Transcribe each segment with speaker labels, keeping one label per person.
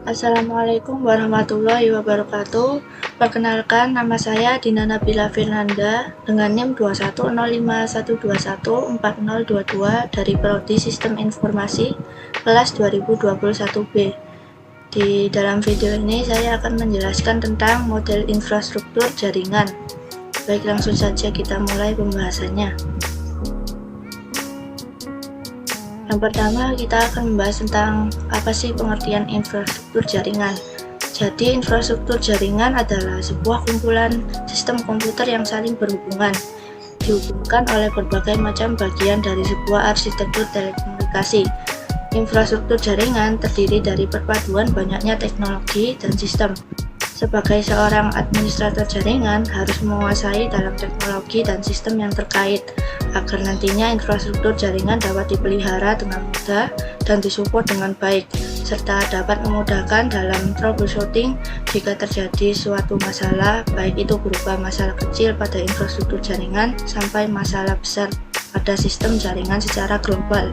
Speaker 1: Assalamualaikum warahmatullahi wabarakatuh. Perkenalkan, nama saya Dina Nabila Firnanda dengan NIM 21051214022 dari Prodi Sistem Informasi kelas 2021B. Di dalam video ini saya akan menjelaskan tentang model infrastruktur jaringan. Baik, langsung saja kita mulai pembahasannya. Yang pertama, kita akan membahas tentang apa sih pengertian infrastruktur jaringan. Jadi, infrastruktur jaringan adalah sebuah kumpulan sistem komputer yang saling berhubungan, dihubungkan oleh berbagai macam bagian dari sebuah arsitektur telekomunikasi. Infrastruktur jaringan terdiri dari perpaduan banyaknya teknologi dan sistem. Sebagai seorang administrator jaringan harus menguasai dalam teknologi dan sistem yang terkait, agar nantinya infrastruktur jaringan dapat dipelihara dengan mudah dan disupport dengan baik, serta dapat memudahkan dalam troubleshooting jika terjadi suatu masalah, baik itu berupa masalah kecil pada infrastruktur jaringan sampai masalah besar pada sistem jaringan secara global.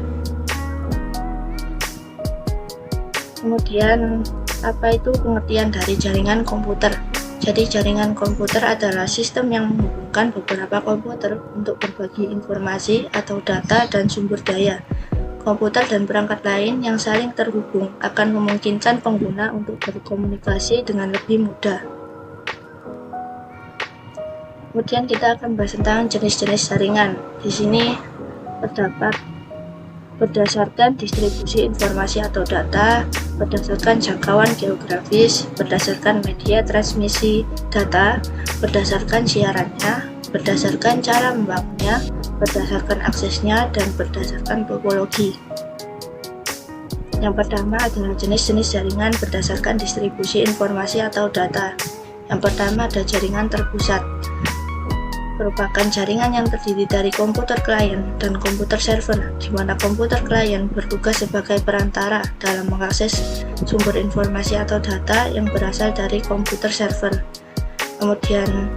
Speaker 1: Kemudian, apa itu pengertian dari jaringan komputer? Jadi, jaringan komputer adalah sistem yang menghubungkan beberapa komputer untuk berbagi informasi atau data dan sumber daya. Komputer dan perangkat lain yang saling terhubung akan memungkinkan pengguna untuk berkomunikasi dengan lebih mudah. Kemudian kita akan bahas tentang jenis-jenis jaringan. Di sini terdapat berdasarkan distribusi informasi atau data, berdasarkan jangkauan geografis, berdasarkan media transmisi data, berdasarkan siarannya, berdasarkan cara membangunnya, berdasarkan aksesnya, dan berdasarkan topologi. Yang pertama adalah jenis-jenis jaringan berdasarkan distribusi informasi atau data. Yang pertama ada jaringan terpusat, merupakan jaringan yang terdiri dari komputer klien dan komputer server, di mana komputer klien bertugas sebagai perantara dalam mengakses sumber informasi atau data yang berasal dari komputer server. Kemudian,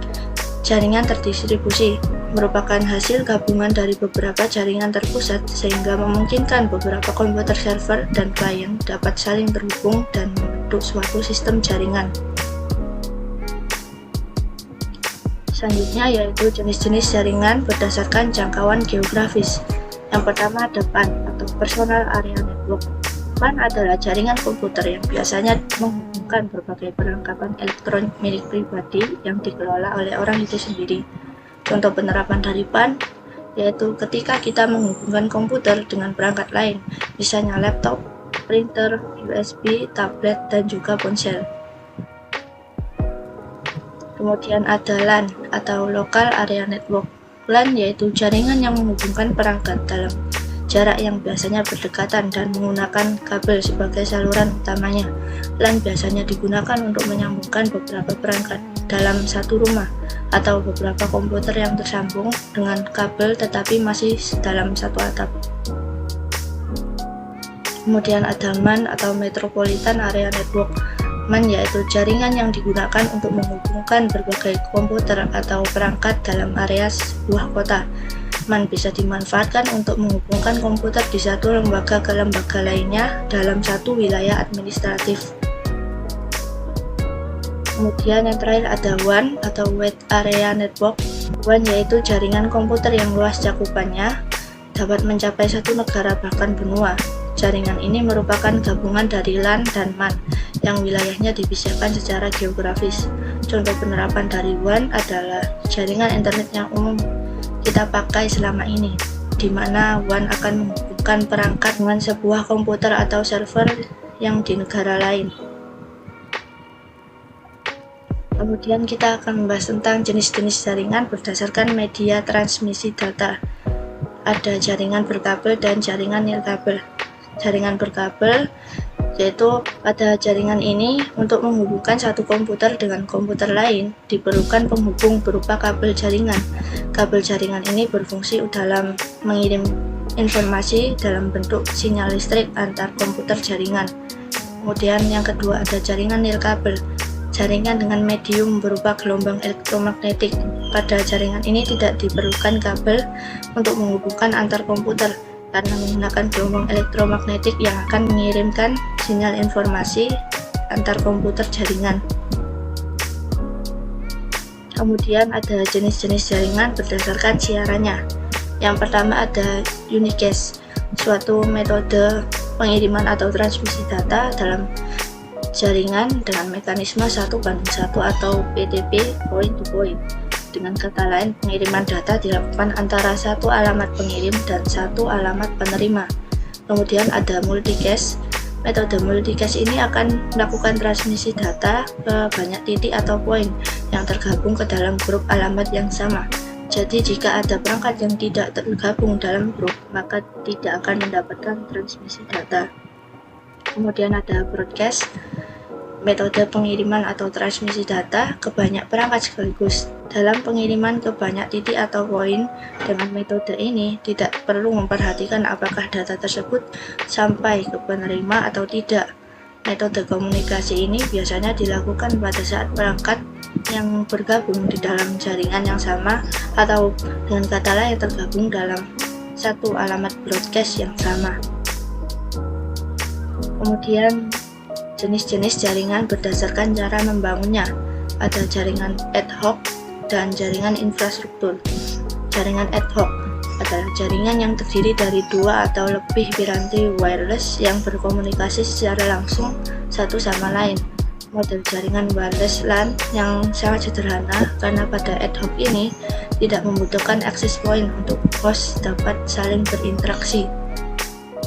Speaker 1: jaringan terdistribusi merupakan hasil gabungan dari beberapa jaringan terpusat sehingga memungkinkan beberapa komputer server dan klien dapat saling terhubung dan membentuk suatu sistem jaringan. Selanjutnya yaitu jenis-jenis jaringan berdasarkan jangkauan geografis. Yang pertama ada PAN atau Personal Area Network. PAN adalah jaringan komputer yang biasanya menghubungkan berbagai perlengkapan elektronik milik pribadi yang dikelola oleh orang itu sendiri. Contoh penerapan dari PAN yaitu ketika kita menghubungkan komputer dengan perangkat lain, misalnya laptop, printer, USB, tablet, dan juga ponsel. Kemudian ada LAN atau Local Area Network. LAN yaitu jaringan yang menghubungkan perangkat dalam jarak yang biasanya berdekatan dan menggunakan kabel sebagai saluran utamanya. LAN biasanya digunakan untuk menyambungkan beberapa perangkat dalam satu rumah atau beberapa komputer yang tersambung dengan kabel tetapi masih dalam satu atap. Kemudian ada MAN atau Metropolitan Area Network. MAN yaitu jaringan yang digunakan untuk menghubungkan berbagai komputer atau perangkat dalam area sebuah kota. MAN bisa dimanfaatkan untuk menghubungkan komputer di satu lembaga ke lembaga lainnya dalam satu wilayah administratif. Kemudian yang terakhir ada WAN atau Wide Area Network. WAN yaitu jaringan komputer yang luas cakupannya dapat mencapai satu negara bahkan benua. Jaringan ini merupakan gabungan dari LAN dan MAN yang wilayahnya dipisahkan secara geografis. Contoh penerapan dari WAN adalah jaringan internet yang umum kita pakai selama ini, di mana WAN akan menghubungkan perangkat dengan sebuah komputer atau server yang di negara lain. Kemudian kita akan membahas tentang jenis-jenis jaringan berdasarkan media transmisi data. Ada jaringan berkabel dan jaringan nirkabel. Jaringan berkabel yaitu pada jaringan ini untuk menghubungkan satu komputer dengan komputer lain diperlukan penghubung berupa kabel jaringan. Kabel jaringan ini berfungsi dalam mengirim informasi dalam bentuk sinyal listrik antar komputer jaringan. Kemudian yang kedua ada jaringan nirkabel. Jaringan dengan medium berupa gelombang elektromagnetik. Pada jaringan ini tidak diperlukan kabel untuk menghubungkan antar komputer, karena menggunakan gelombang elektromagnetik yang akan mengirimkan sinyal informasi antar komputer jaringan. Kemudian ada jenis-jenis jaringan berdasarkan siarannya. Yang pertama ada unicast, suatu metode pengiriman atau transmisi data dalam jaringan dengan mekanisme 1:1 atau PTP, point to point. Dengan kata lain, pengiriman data dilakukan antara satu alamat pengirim dan satu alamat penerima. Kemudian ada multicast. Metode multicast ini akan melakukan transmisi data ke banyak titik atau poin yang tergabung ke dalam grup alamat yang sama. Jadi jika ada perangkat yang tidak tergabung dalam grup, maka tidak akan mendapatkan transmisi data. Kemudian ada broadcast, metode pengiriman atau transmisi data ke banyak perangkat sekaligus. Dalam pengiriman ke banyak titik atau poin, dengan metode ini tidak perlu memperhatikan apakah data tersebut sampai ke penerima atau tidak. Metode komunikasi ini biasanya dilakukan pada saat perangkat yang bergabung di dalam jaringan yang sama atau dengan kata lain tergabung dalam satu alamat broadcast yang sama. Kemudian jenis-jenis jaringan berdasarkan cara membangunnya. Ada jaringan ad hoc dan jaringan infrastruktur. Jaringan ad hoc adalah jaringan yang terdiri dari dua atau lebih piranti wireless yang berkomunikasi secara langsung satu sama lain. Model jaringan wireless LAN yang sangat sederhana karena pada ad hoc ini tidak membutuhkan access point untuk host dapat saling berinteraksi.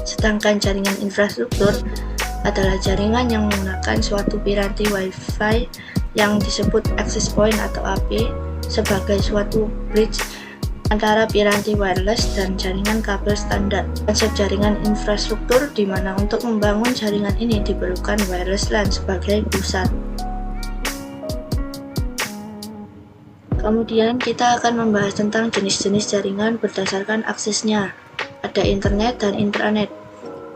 Speaker 1: Sedangkan jaringan infrastruktur adalah jaringan yang menggunakan suatu piranti Wi-Fi yang disebut access point atau AP sebagai suatu bridge antara piranti wireless dan jaringan kabel standar. Konsep jaringan infrastruktur di mana untuk membangun jaringan ini diperlukan wireless LAN sebagai pusat. Kemudian kita akan membahas tentang jenis-jenis jaringan berdasarkan aksesnya. Ada internet dan intranet.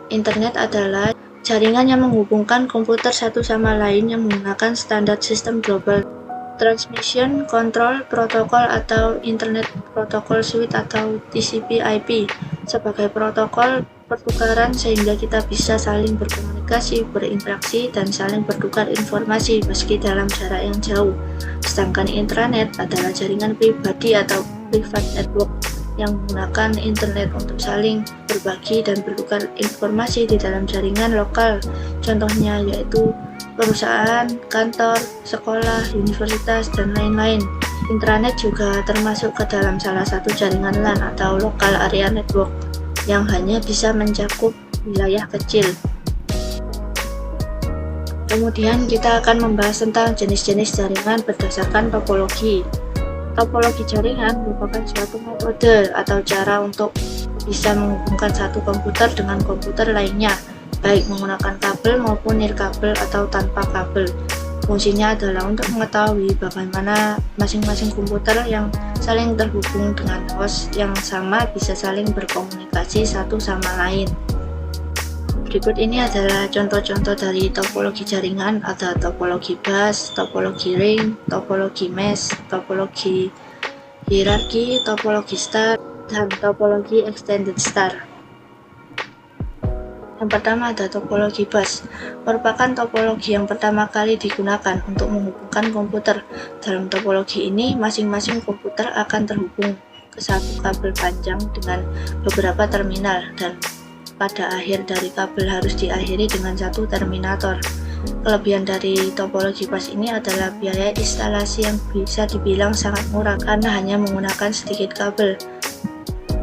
Speaker 1: Internet adalah jaringan yang menghubungkan komputer satu sama lain yang menggunakan standar sistem global Transmission Control Protocol atau Internet Protocol Suite atau TCP/IP sebagai protokol pertukaran sehingga kita bisa saling berkomunikasi, berinteraksi, dan saling bertukar informasi meski dalam jarak yang jauh. Sedangkan intranet adalah jaringan pribadi atau private network yang menggunakan internet untuk saling berbagi dan bertukar informasi di dalam jaringan lokal. Contohnya yaitu perusahaan, kantor, sekolah, universitas, dan lain-lain. Intranet juga termasuk ke dalam salah satu jaringan LAN atau Local Area Network yang hanya bisa mencakup wilayah kecil. Kemudian kita akan membahas tentang jenis-jenis jaringan berdasarkan topologi. Topologi jaringan merupakan suatu metode atau cara untuk bisa menghubungkan satu komputer dengan komputer lainnya, baik menggunakan kabel maupun nirkabel atau tanpa kabel. Fungsinya adalah untuk mengetahui bagaimana masing-masing komputer yang saling terhubung dengan host yang sama bisa saling berkomunikasi satu sama lain. Berikut ini adalah contoh-contoh dari topologi jaringan. Ada topologi bus, topologi ring, topologi mesh, topologi hierarki, topologi star, dan topologi extended star. Yang pertama ada topologi bus, merupakan topologi yang pertama kali digunakan untuk menghubungkan komputer. Dalam topologi ini, masing-masing komputer akan terhubung ke satu kabel panjang dengan beberapa terminal, dan pada akhir dari kabel harus diakhiri dengan satu terminator. Kelebihan dari topologi bus ini adalah biaya instalasi yang bisa dibilang sangat murah karena hanya menggunakan sedikit kabel.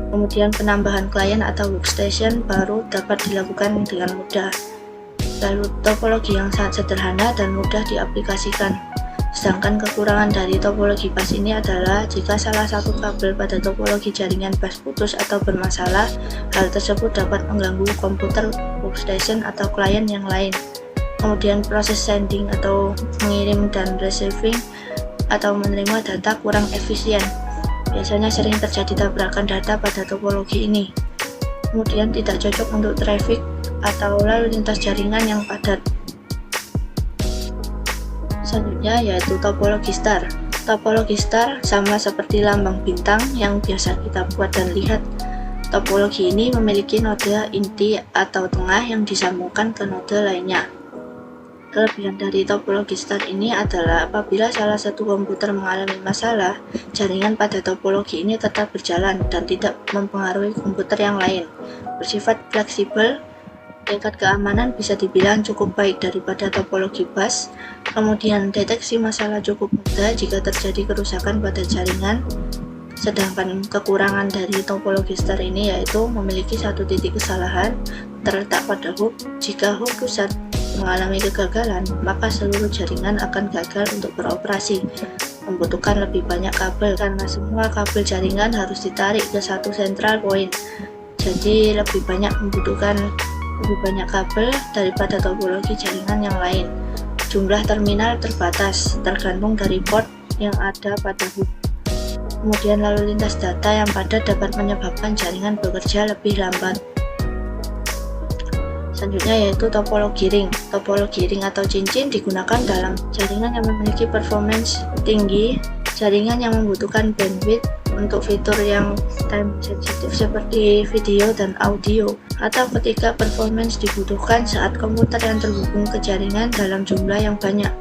Speaker 1: Kemudian penambahan klien atau workstation baru dapat dilakukan dengan mudah. Lalu topologi yang sangat sederhana dan mudah diaplikasikan. Sedangkan kekurangan dari topologi bus ini adalah jika salah satu kabel pada topologi jaringan bus putus atau bermasalah, hal tersebut dapat mengganggu komputer, workstation, atau klien yang lain. Kemudian proses sending atau mengirim dan receiving atau menerima data kurang efisien. Biasanya sering terjadi tabrakan data pada topologi ini. Kemudian tidak cocok untuk traffic atau lalu lintas jaringan yang padat. Selanjutnya yaitu topologi star. Topologi star sama seperti lambang bintang yang biasa kita buat dan lihat. Topologi ini memiliki node inti atau tengah yang disambungkan ke node lainnya. Kelebihan dari topologi star ini adalah apabila salah satu komputer mengalami masalah, jaringan pada topologi ini tetap berjalan dan tidak mempengaruhi komputer yang lain. Bersifat fleksibel, tingkat keamanan bisa dibilang cukup baik daripada topologi bus. Kemudian deteksi masalah cukup mudah jika terjadi kerusakan pada jaringan. Sedangkan kekurangan dari topologi star ini yaitu memiliki satu titik kesalahan terletak pada hub. Jika hub pusat mengalami kegagalan, maka seluruh jaringan akan gagal untuk beroperasi. Membutuhkan lebih banyak kabel karena semua kabel jaringan harus ditarik ke satu central point. Jadi membutuhkan lebih banyak kabel daripada topologi jaringan yang lain. Jumlah terminal terbatas, tergantung dari port yang ada pada hub. Kemudian lalu lintas data yang padat dapat menyebabkan jaringan bekerja lebih lambat. Selanjutnya yaitu topologi ring. Topologi ring atau cincin digunakan dalam jaringan yang memiliki performance tinggi, jaringan yang membutuhkan bandwidth untuk fitur yang time sensitif seperti video dan audio, atau ketika performance dibutuhkan saat komputer yang terhubung ke jaringan dalam jumlah yang banyak.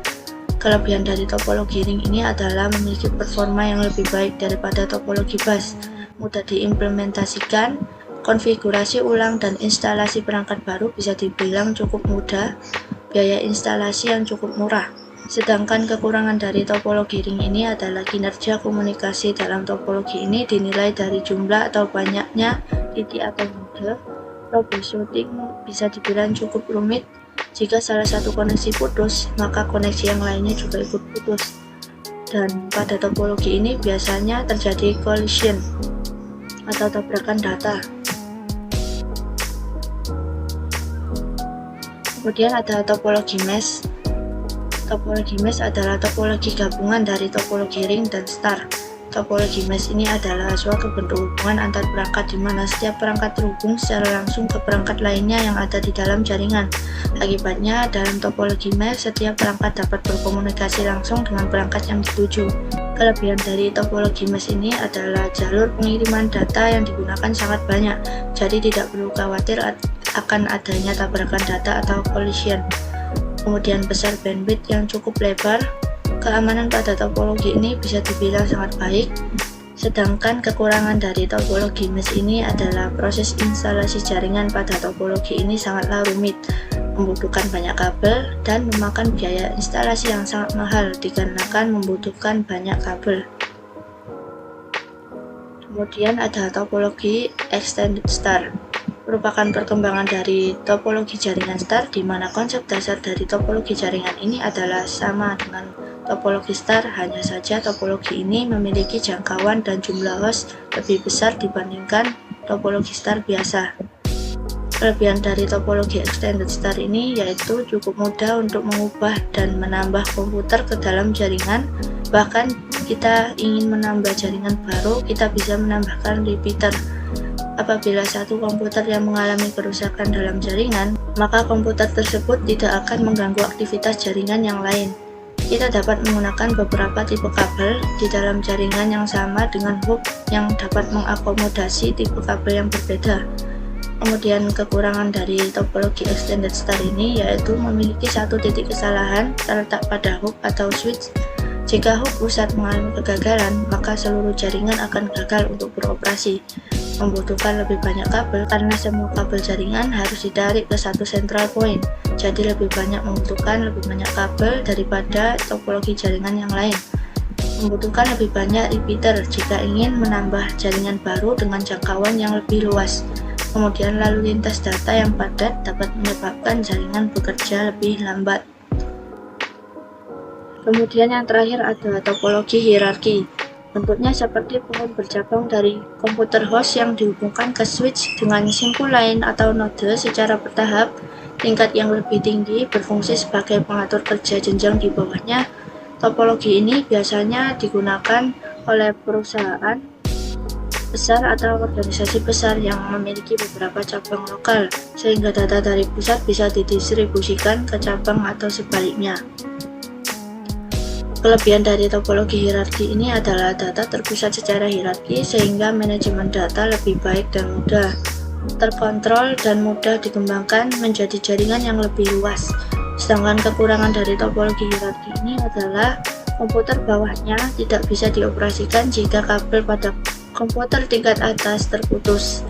Speaker 1: Kelebihan dari topologi ring ini adalah memiliki performa yang lebih baik daripada topologi bus, mudah diimplementasikan, konfigurasi ulang dan instalasi perangkat baru bisa dibilang cukup mudah, biaya instalasi yang cukup murah. Sedangkan kekurangan dari topologi ring ini adalah kinerja komunikasi dalam topologi ini dinilai dari jumlah atau banyaknya titik atau node. Troubleshooting bisa dibilang cukup rumit. Jika salah satu koneksi putus, maka koneksi yang lainnya juga ikut putus. Dan pada topologi ini biasanya terjadi collision atau tabrakan data. Kemudian ada topologi mesh. Topologi mesh adalah topologi gabungan dari topologi ring dan star. Topologi mesh ini adalah suatu bentuk hubungan antar perangkat di mana setiap perangkat terhubung secara langsung ke perangkat lainnya yang ada di dalam jaringan. Akibatnya, dalam topologi mesh, setiap perangkat dapat berkomunikasi langsung dengan perangkat yang dituju. Kelebihan dari topologi mesh ini adalah jalur pengiriman data yang digunakan sangat banyak, jadi tidak perlu khawatir akan adanya tabrakan data atau collision. Kemudian besar bandwidth yang cukup lebar. Keamanan pada topologi ini bisa dibilang sangat baik, sedangkan kekurangan dari topologi mesh ini adalah proses instalasi jaringan pada topologi ini sangatlah rumit, membutuhkan banyak kabel, dan memakan biaya instalasi yang sangat mahal dikarenakan membutuhkan banyak kabel. Kemudian ada topologi extended star, merupakan perkembangan dari topologi jaringan star, di mana konsep dasar dari topologi jaringan ini adalah sama dengan topologi star, hanya saja topologi ini memiliki jangkauan dan jumlah host lebih besar dibandingkan topologi star biasa. Kelebihan dari topologi extended star ini yaitu cukup mudah untuk mengubah dan menambah komputer ke dalam jaringan. Bahkan kita ingin menambah jaringan baru, kita bisa menambahkan repeater. Apabila satu komputer yang mengalami kerusakan dalam jaringan, maka komputer tersebut tidak akan mengganggu aktivitas jaringan yang lain. Kita dapat menggunakan beberapa tipe kabel di dalam jaringan yang sama dengan hub yang dapat mengakomodasi tipe kabel yang berbeda. Kemudian kekurangan dari topologi extended star ini yaitu memiliki satu titik kesalahan terletak pada hub atau switch. Jika hub pusat mengalami kegagalan, maka seluruh jaringan akan gagal untuk beroperasi. Membutuhkan lebih banyak kabel karena semua kabel jaringan harus ditarik ke satu central point. Jadi membutuhkan lebih banyak kabel daripada topologi jaringan yang lain. Membutuhkan lebih banyak repeater jika ingin menambah jaringan baru dengan jangkauan yang lebih luas. Kemudian lalu lintas data yang padat dapat menyebabkan jaringan bekerja lebih lambat. Kemudian yang terakhir ada topologi hierarki. Bentuknya seperti pohon bercabang dari komputer host yang dihubungkan ke switch dengan simpul lain atau node secara bertahap. Tingkat yang lebih tinggi berfungsi sebagai pengatur kerja jenjang di bawahnya. Topologi ini biasanya digunakan oleh perusahaan besar atau organisasi besar yang memiliki beberapa cabang lokal, sehingga data dari pusat bisa didistribusikan ke cabang atau sebaliknya. Kelebihan dari topologi hierarki ini adalah data terpusat secara hierarki sehingga manajemen data lebih baik dan mudah terkontrol dan mudah dikembangkan menjadi jaringan yang lebih luas. Sedangkan kekurangan dari topologi hierarki ini adalah komputer bawahnya tidak bisa dioperasikan jika kabel pada komputer tingkat atas terputus.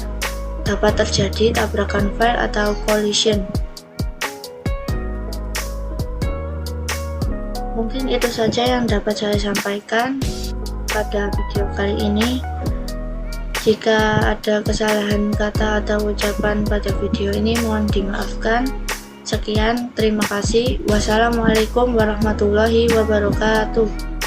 Speaker 1: Dapat terjadi tabrakan file atau collision. Mungkin itu saja yang dapat saya sampaikan pada video kali ini. Jika ada kesalahan kata atau ucapan pada video ini, mohon dimaafkan. Sekian, terima kasih. Wassalamualaikum warahmatullahi wabarakatuh.